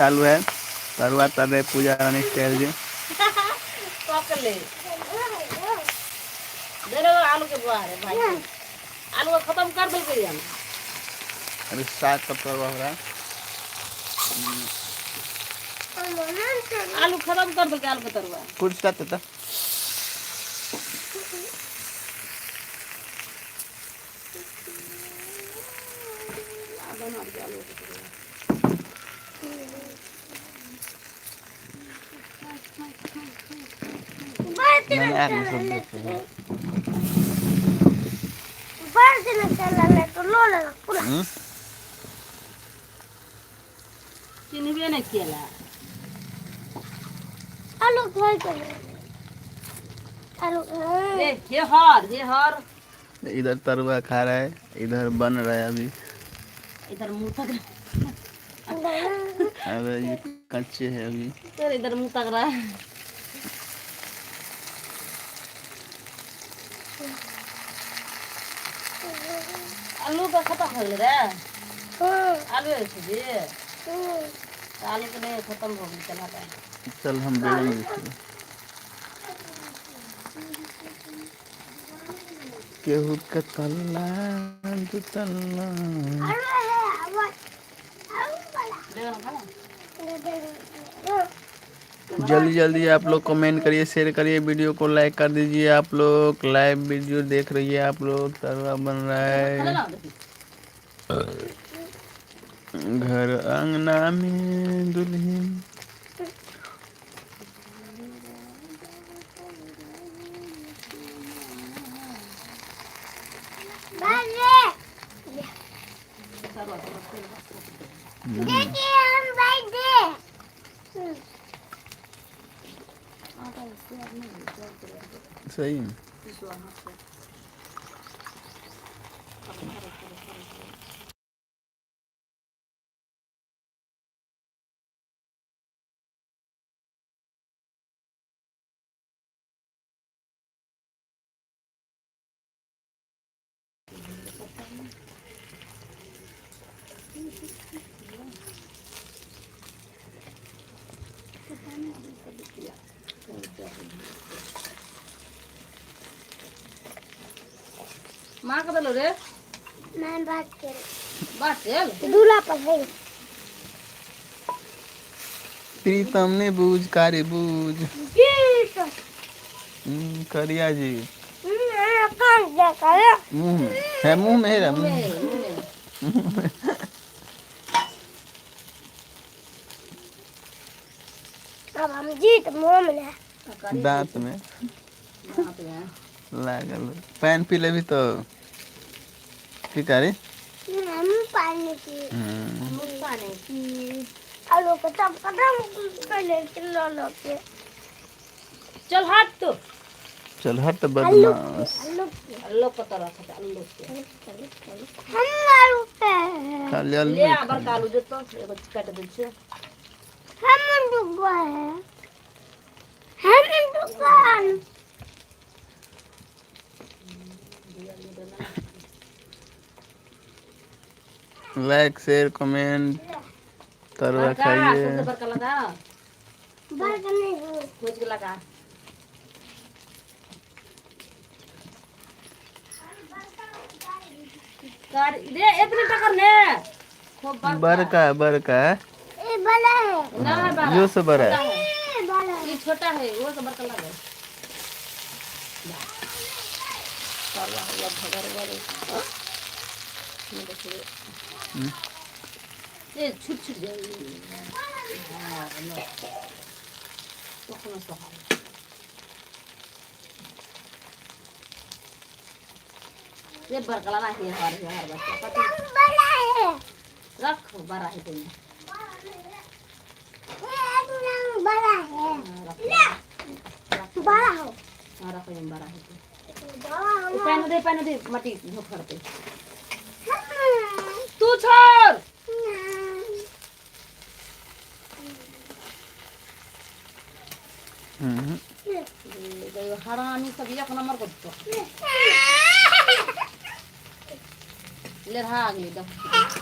चालू है तरुआ तर रहे पूजा रानी स्टाइल जी। पकले दे रे आलू के बुआ रे भाई आलू को खत्म कर दे के हम अरे साग का तरुआ हो रहा है। आलू खत्म कर दे के आलू का तरुआ कुछ का तो चीनी भी नहीं किया आलू खाई कर आलू ये हर इधर तरुआ खा रहा है, इधर बन रहा है अभी। इधर मुंह तक अबे ये कच्चे है अभी। तेरे इधर मुंह तक रहा है। आलू का खत्म हो गया आलू ऐसे भी आलू के नहीं खत्म हो गया चला गया। चल हम देंगे केहू का तल्ला दू तल्ला। जल्दी जल्दी आप लोग कमेंट करिए, शेयर करिए, वीडियो को लाइक कर दीजिए। आप लोग लाइव वीडियो देख रही है, आप लोग तरुआ बन रहा है घर अंगना में दुल्हन। सही माँ का बोलो रे मैं बात चल दूल्हा पर है प्रीतम ने बूझ कारे बूझ करिया जी मुंह में है, मुंह में है मुंह में। अब हम जीत मुंह में दांत में लागल पैन पी ले भी तो पिकारी पानी की आलू को तब कदम कर ले लो के चल हट तो चल हट बदमाश। आलू को तरह से आलू के हम आलू पे खाली आलू ले आबर आलू जो तो एगो काट दे छे हम डूबा है हम दुकान लाइक शेयर कमेंट तरुआ खाइए। बरका लगा बर्गर नहीं हो खोज के लगा कर दे इतनी टक्कर ने खूब बरका ये बड़ा है ना बड़ा जो से बड़ा है ये बड़ा है ये छोटा है वो सब बरका लगा करवा हुआ भगर वाले ये छुट जाएगी हां तो कौन सा ये बरका लगा है हर बच्चा पति बड़ा है रख बड़ा है तुम ये बड़ा है बड़ा हो रख ये बड़ा है बड़ा पैन दे मटी झोखड़ पे तू छोड़ हरामी सब एक नंबर को ले रहा अगली दफा